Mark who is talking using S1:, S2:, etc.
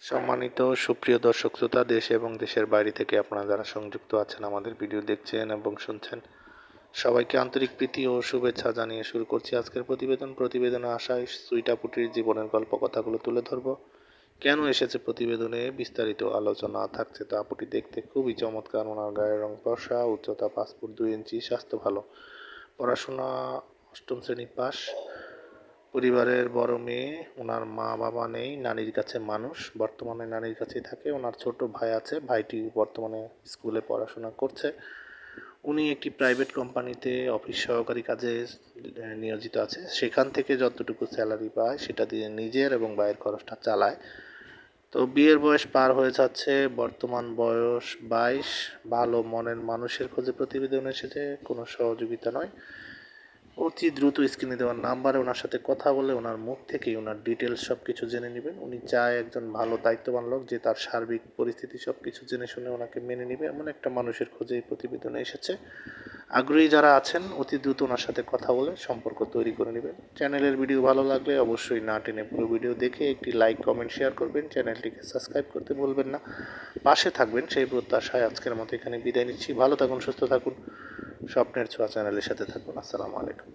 S1: সম্মানিত সুপ্রিয় দর্শক শ্রোতা, দেশ এবং দেশের বাইরে থেকে আপনারা যারা সংযুক্ত আছেন আমাদের ভিডিও দেখছেন এবং শুনছেন, সবাইকে আন্তরিক প্রীতি ও শুভেচ্ছা জানিয়ে শুরু করছি আজকের প্রতিবেদনে আশায় সুইটাপুটির জীবনের গল্প কথাগুলো তুলে ধরবো। কেন এসেছে প্রতিবেদনে বিস্তারিত আলোচনা থাকছে। তো আপুটি দেখতে খুবই চমৎকার, ওনার গায়ের রং ফর্সা, উচ্চতা 5 ফুট 2 ইঞ্চি, স্বাস্থ্য ভালো, পড়াশোনা 8ম শ্রেণী পাস, পরিবারের বড় মেয়ে, ওনার মা বাবা নেই, নানির কাছে মানুষ, বর্তমানে নানির কাছেই থাকে। ওনার ছোট ভাই আছে, ভাইটি বর্তমানে স্কুলে পড়াশোনা করছে। উনি একটি প্রাইভেট কোম্পানিতে অফিস সহকারী কাজে নিয়োজিত আছে। সেখান থেকে যতটুকু স্যালারি পায় সেটা দিয়ে নিজের এবং ভাইয়ের খরচটা চালায়। তো বিয়ের বয়স পার হয়ে যাচ্ছে, বর্তমান বয়স 22। ভালো মনের মানুষের খোঁজে প্রতিবেদন এসেছে, কোনো সহযোগিতা নয়। অতি দ্রুত স্ক্রিনে দেওয়ার নাম্বারে ওনার সাথে কথা বলে ওনার মুখ থেকেই ওনার ডিটেলস সব কিছু জেনে নেবেন। উনি চায় একজন ভালো দায়িত্ববান লোক যে তার সার্বিক পরিস্থিতি সব কিছু জেনে শুনে ওনাকে মেনে নেবে, এমন একটা মানুষের খোঁজে এই প্রতিবেদনে এসেছে। আগ্রহী যারা আছেন অতি দ্রুত ওনার সাথে কথা বলে সম্পর্ক তৈরি করে নেবেন। চ্যানেলের ভিডিও ভালো লাগলে অবশ্যই না টেনে পুরো ভিডিও দেখে একটি লাইক কমেন্ট শেয়ার করবেন, চ্যানেলটিকে সাবস্ক্রাইব করতে ভুলবেন না, পাশে থাকবেন সেই প্রত্যাশায় আজকের মতো এখানে বিদায় নিচ্ছি। ভালো থাকুন, সুস্থ থাকুন, স্বপ্নের ছোঁয়া চ্যানেলের সাথে থাকুন। আসসালামু আলাইকুম।